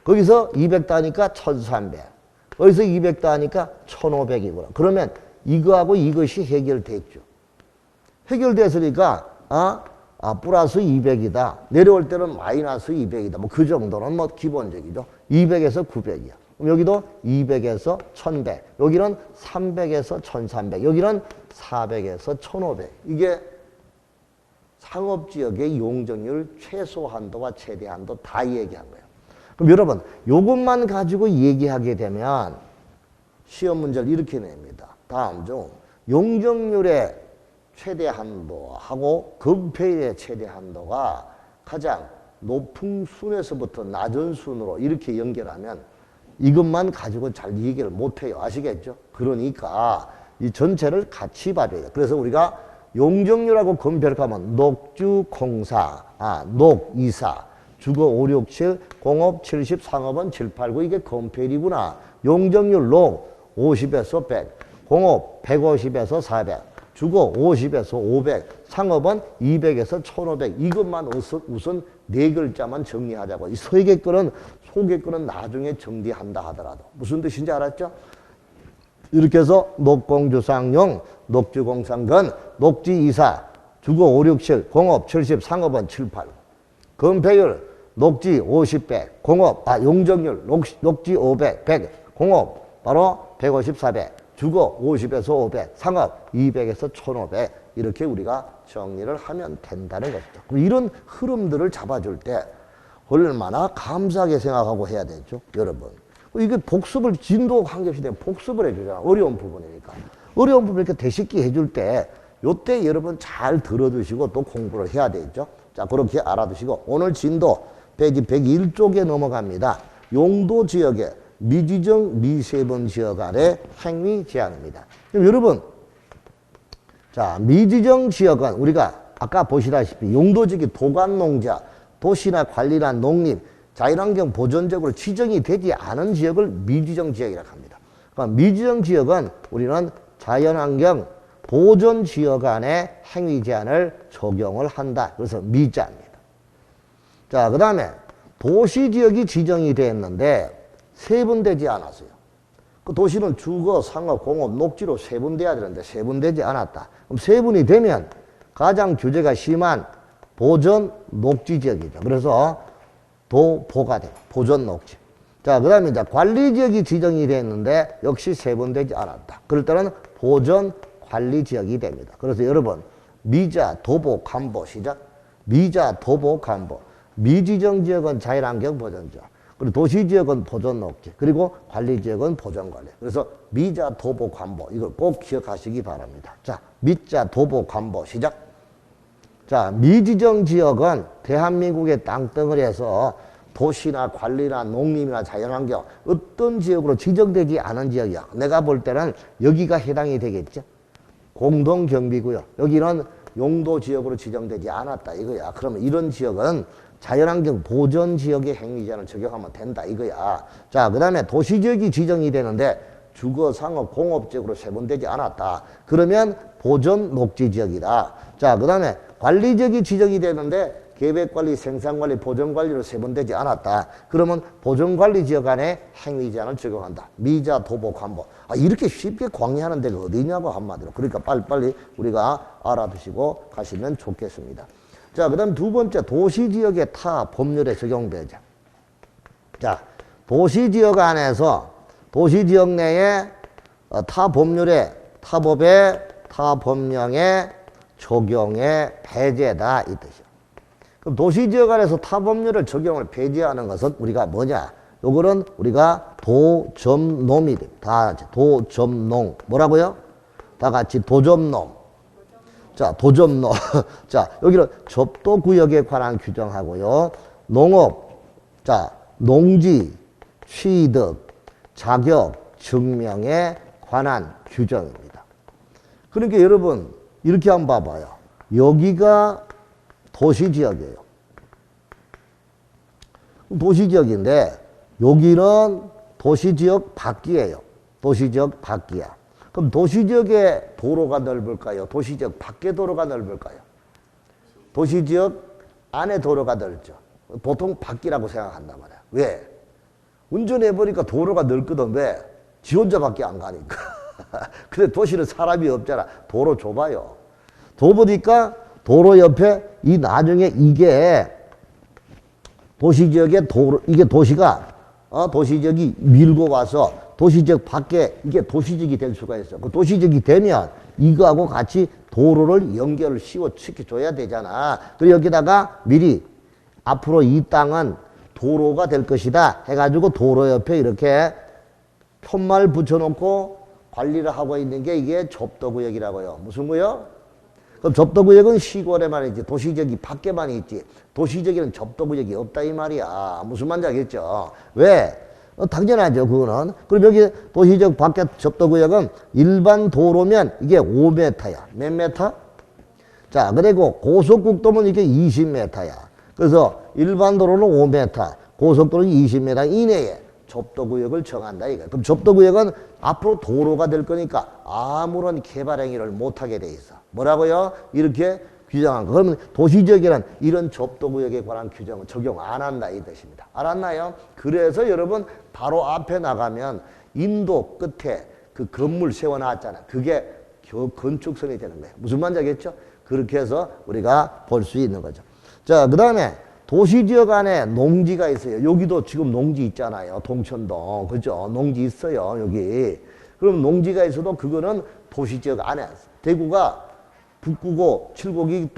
거기서 200 더하니까 1,300. 여기서 200 더하니까 1,500이구나. 그러면 이거하고 이것이 해결됐죠. 해결됐으니까 플러스 200이다. 내려올 때는 마이너스 200이다. 뭐 그 정도는 뭐 기본적이죠. 200에서 900이야. 그럼 여기도 200에서 1,100. 여기는 300에서 1,300. 여기는 400에서 1,500. 이게 상업지역의 용적률 최소 한도와 최대 한도 다 얘기한 거예요. 그럼 여러분, 요것만 가지고 얘기하게 되면 시험 문제를 이렇게 냅니다. 다음 중 용적률의 최대 한도하고 건폐율의 최대 한도가 가장 높은 순에서부터 낮은 순으로 이렇게 연결하면 이것만 가지고 잘 얘기를 못해요. 아시겠죠? 그러니까 이 전체를 같이 봐줘야 돼요. 그래서 우리가 용적률하고 건폐율 하면 녹주, 공사, 녹, 이사, 주거 5, 6, 7, 공업 70, 상업은 7, 8, 9 이게 건폐율이구나. 용적률 녹 50에서 100, 공업 150에서 400, 주거 50에서 500, 상업은 200에서 1500. 이것만 우선 네 글자만 정리하자고. 이 서개 거는 속의 거는 나중에 정리한다 하더라도. 무슨 뜻인지 알았죠? 이렇게 해서 녹공주상용, 녹주공상건, 녹지이사, 주거 5, 6, 7, 공업 70, 상업은 7, 8. 건폐율, 녹지 50, 100, 공업, 용적률, 녹지 500, 100, 공업, 바로 150, 400. 주거 50에서 500, 상업 200에서 1500 이렇게 우리가 정리를 하면 된다는 것이죠. 이런 흐름들을 잡아줄 때 얼마나 감사하게 생각하고 해야 되죠, 여러분. 이게 복습을 진도 관계없이 되면 복습을 해주잖아. 어려운 부분이니까. 어려운 부분 이렇게 대식기 해줄 때 요때 여러분 잘 들어두시고 또 공부를 해야 되겠죠. 자, 그렇게 알아두시고 오늘 진도 페이지 101쪽에 넘어갑니다. 용도 지역의 미지정 미세분 지역 안의 행위 제한입니다. 그럼 여러분, 자, 미지정 지역은 우리가 아까 보시다시피 용도지역이 도관농자, 도시나 관리나 농림, 자연환경 보존적으로 지정이 되지 않은 지역을 미지정 지역이라고 합니다. 그러니까 미지정 지역은 우리는 자연환경 보존 지역 안에 행위 제한을 적용을 한다. 그래서 미자입니다. 자, 그 다음에 도시지역이 지정이 됐는데 세분되지 않았어요. 그 도시는 주거, 상업, 공업, 녹지로 세분돼야 되는데 세분되지 않았다. 그럼 세분이 되면 가장 규제가 심한 보전 녹지 지역이죠. 그래서 도보가 돼요. 보전 녹지. 자, 그 다음에 이제 관리 지역이 지정이 됐는데 역시 세분되지 않았다. 그럴 때는 보전 관리 지역이 됩니다. 그래서 여러분, 미자, 도보, 간보 시작. 미자, 도보, 간보. 미지정 지역은 자연환경 보전 지역. 그리고 도시 지역은 보전 녹지. 그리고 관리 지역은 보전 관리. 그래서 미자, 도보, 간보. 이걸 꼭 기억하시기 바랍니다. 자, 미자, 도보, 간보 시작. 자, 미지정 지역은 대한민국의 땅덩어리에서 도시나 관리나 농림이나 자연환경 어떤 지역으로 지정되지 않은 지역이야. 내가 볼 때는 여기가 해당이 되겠죠. 공동경비구역. 여기는 용도지역으로 지정되지 않았다 이거야. 그러면 이런 지역은 자연환경 보존지역의 행위제한을 적용하면 된다 이거야. 자, 그 다음에 도시지역이 지정이 되는데 주거, 상업, 공업지역으로 세분되지 않았다. 그러면 보존 녹지지역이다. 자, 그 다음에 관리지역이 지정이 되는데 계획관리, 생산관리, 보존관리로 세분되지 않았다. 그러면 보존관리지역 안에 행위제한을 적용한다. 미자, 도보, 간보. 아, 이렇게 쉽게 광의하는 데가 어디냐고 한마디로. 그러니까 빨리빨리 우리가 알아두시고 가시면 좋겠습니다. 자, 그 다음 두 번째, 도시지역의 타 법률에 적용되죠. 자, 도시지역 안에서 도시지역 내에 타 법률에, 타법에, 타 법령에 적용의 배제다 이 뜻이요. 그럼 도시지역 안에서 타 법률을 적용을 배제하는 것은 우리가 뭐냐? 요거는 우리가 도점놈이 됩니다. 다 같이 도점농. 뭐라고요? 다 같이 도점놈. 자, 도점농. 자, 여기는 접도구역에 관한 규정하고요. 농업, 자, 농지, 취득, 자격, 증명에 관한 규정입니다. 그러니까 여러분, 이렇게 한번 봐봐요. 여기가 도시지역이에요. 도시지역인데 여기는 도시지역 밖이에요. 도시지역 밖이야. 그럼 도시지역의 도로가 넓을까요? 도시지역 밖의 도로가 넓을까요? 도시지역 안에 도로가 넓죠. 보통 밖이라고 생각한단 말이야. 왜? 운전해보니까 도로가 넓거든. 왜? 지 혼자밖에 안 가니까. 근데 도시는 사람이 없잖아. 도로 좁아요. 좁으니까 도로 옆에 이 나중에 이게 도시지역의 도로, 이게 도시가 도시지역이 밀고 와서 도시지역 밖에 이게 도시지역이 될 수가 있어. 그 도시지역이 되면 이거하고 같이 도로를 연결을 시켜줘야 되잖아. 그리고 여기다가 미리 앞으로 이 땅은 도로가 될 것이다 해가지고 도로 옆에 이렇게 편말 붙여놓고 관리를 하고 있는 게 이게 접도구역이라고요. 무슨 구역? 그럼 접도구역은 시골에만 있지 도시지역이 밖에만 있지 도시지역에는 접도구역이 없다 이 말이야. 무슨 말인지 알겠죠? 왜? 당연하죠. 그거는. 그럼 여기 도시지역 밖에 접도구역은 일반 도로면 이게 5m야. 몇 m? 자, 그리고 고속국도면 이게 20m야. 그래서 일반 도로는 5m, 고속도로는 20m 이내에 접도구역을 정한다 이거. 그럼 접도구역은 앞으로 도로가 될 거니까 아무런 개발 행위를 못하게 돼 있어. 뭐라고요? 이렇게 규정한 거. 그러면 도시지역에는 이런 접도구역에 관한 규정은 적용 안 한다 이 뜻입니다. 알았나요? 그래서 여러분 바로 앞에 나가면 인도 끝에 그 건물 세워놨잖아. 그게 건축선이 되는 거예요. 무슨 말인지 알겠죠? 그렇게 해서 우리가 볼 수 있는 거죠. 자, 그 다음에 도시지역 안에 농지가 있어요. 여기도 지금 농지 있잖아요. 동천동. 그죠? 농지 있어요. 여기. 그럼 농지가 있어도 그거는 도시지역 안에. 대구가 북구고 칠곡이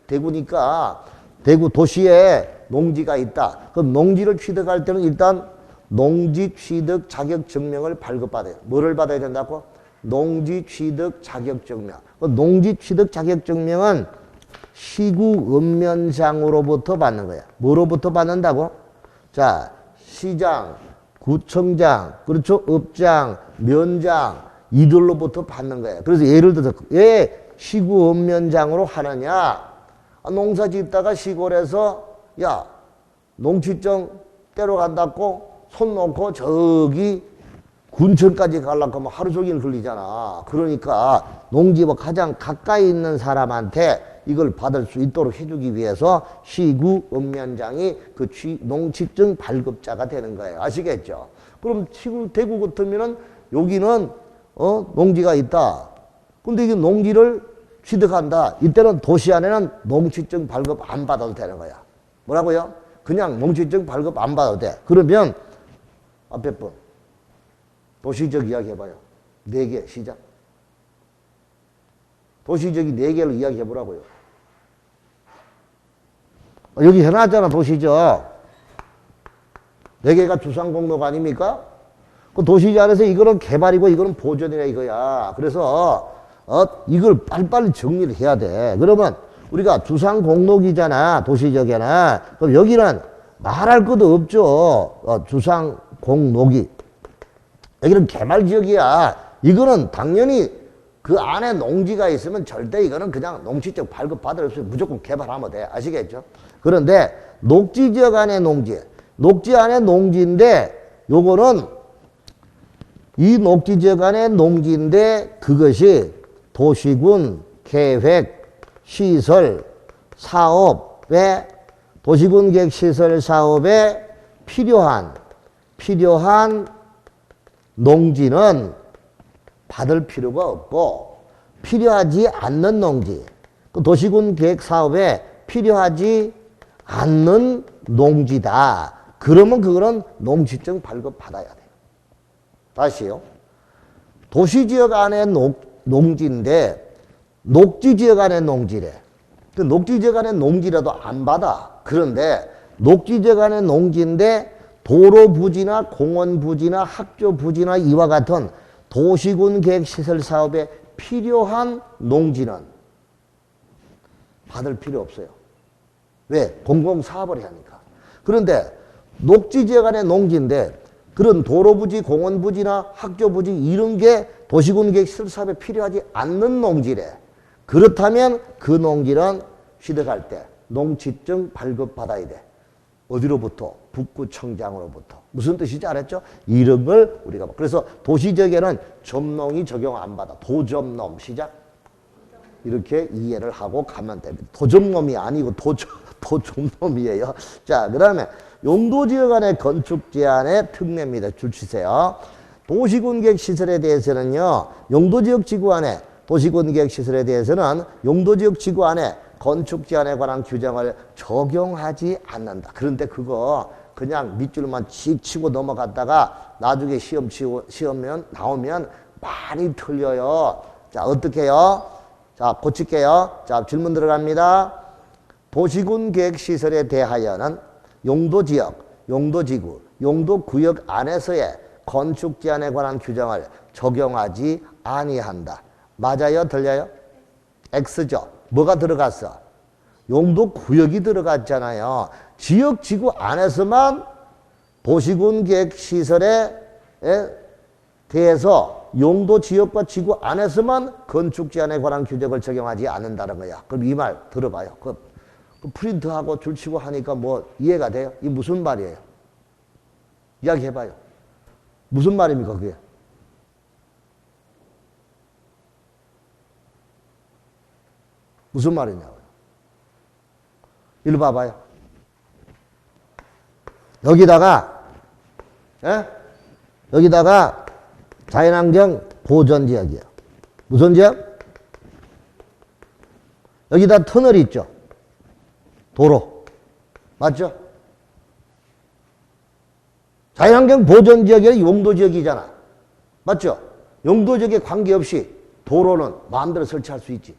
대구니까 대구 도시에 농지가 있다. 그럼 농지를 취득할 때는 일단 농지 취득 자격 증명을 발급받아요. 뭐를 받아야 된다고? 농지 취득 자격 증명. 농지 취득 자격 증명은 시구 읍면장으로부터 받는 거야. 뭐로부터 받는다고? 자, 시장, 구청장, 그렇죠? 읍장, 면장 이들로부터 받는 거야. 그래서 예를 들어서 왜 시구 읍면장으로 하느냐? 농사 짓다가 시골에서 야, 농취증 떼러 간다고 손 놓고 저기 군청까지 가려고 하면 하루 종일 걸리잖아. 그러니까 농지와 가장 가까이 있는 사람한테 이걸 받을 수 있도록 해주기 위해서 시구 읍면장이 그 농취증 발급자가 되는 거예요. 아시겠죠? 그럼 시구 대구 같으면은 여기는 농지가 있다. 근데 이게 농지를 취득한다. 이때는 도시 안에는 농취증 발급 안 받아도 되는 거야. 뭐라고요? 그냥 농취증 발급 안 받아도 돼. 그러면 앞에 분 도시적 이야기 해봐요. 4개 시작. 도시적이 4개를 이야기해 보라고요. 여기 해놨잖아, 도시적. 4개가 주상공록 아닙니까? 그 도시적 안에서 이거는 개발이고 이거는 보존이라 이거야. 그래서 이걸 빨리빨리 정리를 해야 돼. 그러면 우리가 주상공록이잖아, 도시적에는. 그럼 여기는 말할 것도 없죠. 주상공록이. 여기는 개발지역이야. 이거는 당연히 그 안에 농지가 있으면 절대 이거는 그냥 농취적 발급 받을 수 무조건 개발하면 돼. 아시겠죠? 그런데 녹지지역 안에 농지, 녹지 안에 농지인데 요거는 이 녹지지역 안에 농지인데 그것이 도시군 계획 시설 사업에 도시군 계획 시설 사업에 필요한 농지는 받을 필요가 없고 필요하지 않는 농지, 그 도시군 계획 사업에 필요하지 않는 농지다. 그러면 그거는 농지증 발급 받아야 돼요. 다시요. 도시지역 안에 농지인데 녹지지역 안에 농지래. 그 녹지지역 안에 농지라도 안 받아. 그런데 녹지지역 안에 농지인데 도로 부지나 공원 부지나 학교 부지나 이와 같은 도시군 계획 시설 사업에 필요한 농지는 받을 필요 없어요. 왜? 공공사업을 하니까. 그런데 녹지지역 안에 농지인데 그런 도로 부지, 공원 부지나 학교 부지 이런 게 도시군 계획 시설 사업에 필요하지 않는 농지래. 그렇다면 그 농지는 취득할 때 농취증 발급받아야 돼. 어디로부터? 북구청장으로부터. 무슨 뜻인지 알았죠? 이런 걸 우리가 그래서 도시지역에는 점농이 적용 안 받아. 도점놈 시작. 이렇게 이해를 하고 가면 됩니다. 도점놈이 아니고 도점놈이에요. 자, 그다음에 용도지역 안의 건축 제한의 특례입니다. 줄 치세요. 도시군계획 시설에 대해서는요. 용도지역 지구 안에 도시군계획 시설에 대해서는 용도지역 지구 안에 건축 제한에 관한 규정을 적용하지 않는다. 그런데 그거 그냥 밑줄만 칙 치고 넘어갔다가 나중에 시험면 나오면 많이 틀려요. 자, 어떻게 해요? 자, 고칠게요. 자, 질문 들어갑니다. 도시군 계획 시설에 대하여는 용도지역, 용도지구, 용도구역 안에서의 건축 제한에 관한 규정을 적용하지 아니한다. 맞아요? 틀려요? X죠. 뭐가 들어갔어? 용도구역이 들어갔잖아요. 지역지구 안에서만 도시군 계획 시설에 대해서 용도지역과 지구 안에서만 건축 제한에 관한 규정을 적용하지 않는다는 거야. 그럼 이 말 들어봐요. 그 프린트하고 줄치고 하니까 뭐 이해가 돼요? 이 무슨 말이에요? 이야기해봐요. 무슨 말입니까 그게? 무슨 말이냐고요? 이리 봐봐요. 여기다가 자연환경 보전지역이에요. 무슨 지역? 여기다 터널이 있죠. 도로. 맞죠? 자연환경 보전지역이 용도지역이잖아. 맞죠? 용도지역에 관계없이 도로는 마음대로 설치할 수 있지.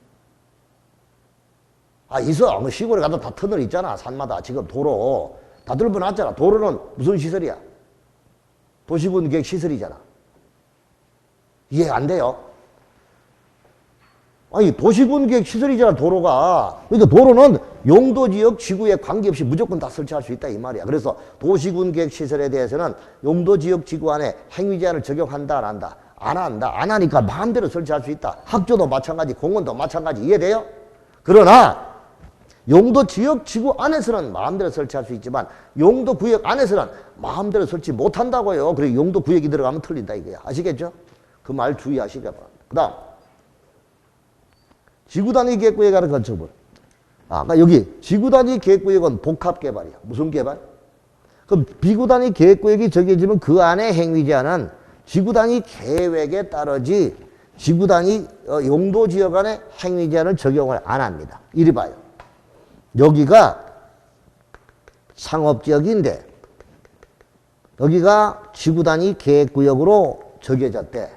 아, 있어. 뭐 시골에 가도 다 터널 있잖아. 산마다 지금 도로 다 넓어놨잖아. 도로는 무슨 시설이야? 도시군계획 시설이잖아. 이해 안 돼요? 아니, 도시군계획 시설이잖아, 도로가. 그러니까 도로는 용도지역 지구에 관계없이 무조건 다 설치할 수 있다, 이 말이야. 그래서 도시군계획 시설에 대해서는 용도지역 지구 안에 행위 제한을 적용한다, 안 한다? 안 한다. 안 하니까 마음대로 설치할 수 있다. 학교도 마찬가지, 공원도 마찬가지. 이해돼요? 그러나 용도지역 지구 안에서는 마음대로 설치할 수 있지만 용도구역 안에서는 마음대로 설치 못한다고요. 그래, 용도구역이 들어가면 틀린다, 이거야. 아시겠죠? 그 말 주의하시기 바랍니다. 그 다음 지구단위 계획구역에 관한 건축물. 아까 여기 지구단위 계획구역은 복합개발이야. 무슨 개발? 그럼 비구단위 계획구역이 정해지면 그 안에 행위제한은 지구단위 계획에 따르지 지구단위 용도지역 안에 행위제한을 적용을 안 합니다. 이리 봐요. 여기가 상업지역인데 여기가 지구단위 계획구역으로 정해졌대.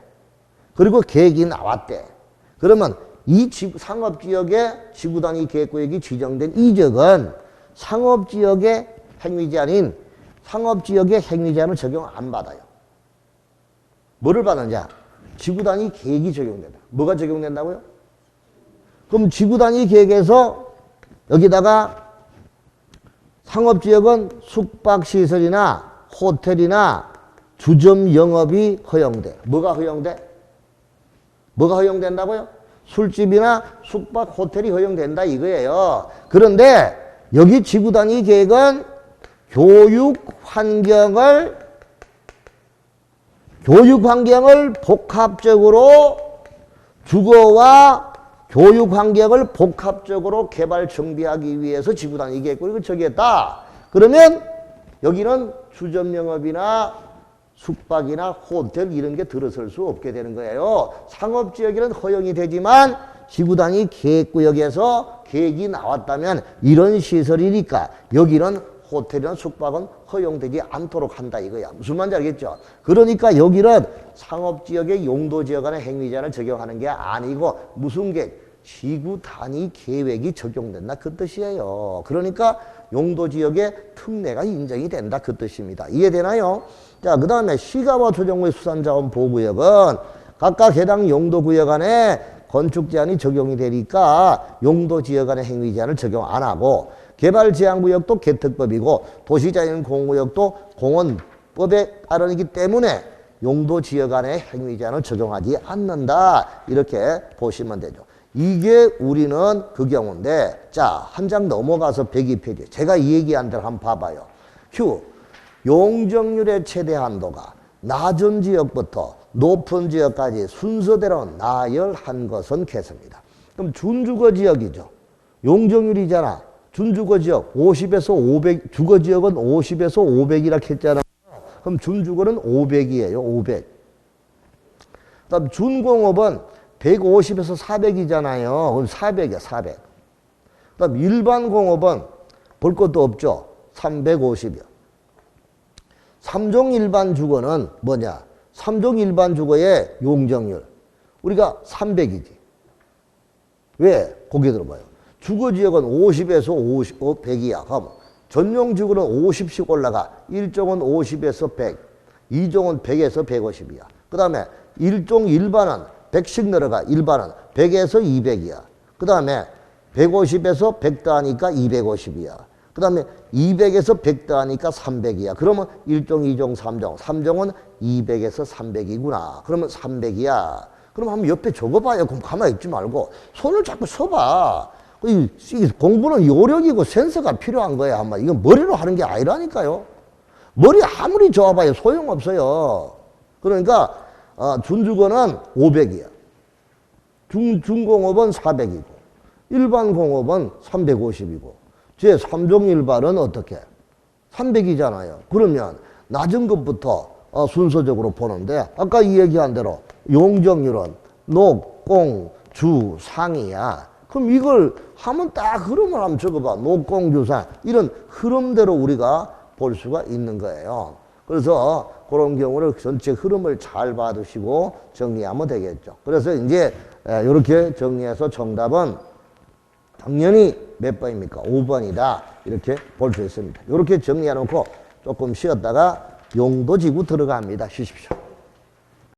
그리고 계획이 나왔대. 그러면 이 상업지역에 지구단위 계획구역이 지정된 이 지역은 상업지역의 행위제한인 상업지역의 행위제한을 적용 안 받아요. 뭐를 받느냐? 지구단위 계획이 적용된다. 뭐가 적용된다고요? 그럼 지구단위 계획에서 여기다가 상업지역은 숙박시설이나 호텔이나 주점 영업이 허용돼. 뭐가 허용돼? 뭐가 허용된다고요? 술집이나 숙박, 호텔이 허용된다 이거예요. 그런데 여기 지구단위 계획은 교육 환경을 복합적으로 주거와 교육 환경을 복합적으로 개발 정비하기 위해서 지구단위 계획을 정했다. 그러면 여기는 주점 영업이나 숙박이나 호텔 이런 게 들어설 수 없게 되는 거예요. 상업지역에는 허용이 되지만 지구단위 계획구역에서 계획이 나왔다면 이런 시설이니까 여기는 호텔이나 숙박은 허용되지 않도록 한다 이거야. 무슨 말인지 알겠죠? 그러니까 여기는 상업지역의 용도지역 안에 행위제한을 적용하는 게 아니고 무슨 계획? 지구단위 계획이 적용된다 그 뜻이에요. 그러니까 용도지역의 특례가 인정이 된다 그 뜻입니다. 이해되나요? 자, 그 다음에 시가와 조정구의 수산자원보호구역은 각각 해당 용도구역 안에 건축제한이 적용이 되니까 용도지역 안에 행위제한을 적용 안 하고 개발제한구역도 개특법이고 도시자연공원구역도 공원법에 따르기 때문에 용도지역 안에 행위제한을 적용하지 않는다 이렇게 보시면 되죠. 이게 우리는 그 경우인데 자, 한 장 넘어가서 102페이지 제가 이 얘기한 대로 한번 봐봐요. 휴, 용적률의 최대 한도가 낮은 지역부터 높은 지역까지 순서대로 나열한 것은 개수입니다. 그럼 준주거지역이죠. 용적률이잖아. 준주거지역 50에서 500, 주거지역은 50에서 500이라 했잖아. 그럼 준주거는 500이에요. 500. 그다음 준공업은 150에서 400이잖아요. 그럼 400이야. 400. 그다음 일반 공업은 볼 것도 없죠. 350이요. 3종 일반 주거는 뭐냐? 3종 일반 주거의 용적률. 우리가 300이지. 왜? 거기 들어봐요. 주거지역은 50에서 100이야. 그럼 전용주거는 50씩 올라가. 1종은 50에서 100, 2종은 100에서 150이야. 그 다음에 1종 일반은 100씩 늘어가. 일반은 100에서 200이야. 그 다음에 150에서 100 더하니까 250이야. 그 다음에 200에서 100 더하니까 300이야. 그러면 1종, 2종, 3종. 3종은 200에서 300이구나. 그러면 300이야. 그럼 한번 옆에 적어봐요. 그럼 가만히 있지 말고 손을 자꾸 써봐. 공부는 요령이고 센서가 필요한 거야. 한번 이건 머리로 하는 게 아니라니까요. 머리 아무리 좋아봐요. 소용없어요. 그러니까 준주거는 500이야. 중공업은 400이고 일반 공업은 350이고 제 3종 일반은 어떻게? 300이잖아요. 그러면 낮은 것부터 순서적으로 보는데 아까 이 얘기한 대로 용적률은 녹, 공, 주, 상이야. 그럼 이걸 하면 딱 흐름을 한번 적어봐. 녹, 공, 주, 상. 이런 흐름대로 우리가 볼 수가 있는 거예요. 그래서 그런 경우를 전체 흐름을 잘 봐두시고 정리하면 되겠죠. 그래서 이제 이렇게 정리해서 정답은 당연히 몇 번입니까? 5번이다. 이렇게 볼 수 있습니다. 이렇게 정리해 놓고 조금 쉬었다가 용도지구 들어갑니다. 쉬십시오.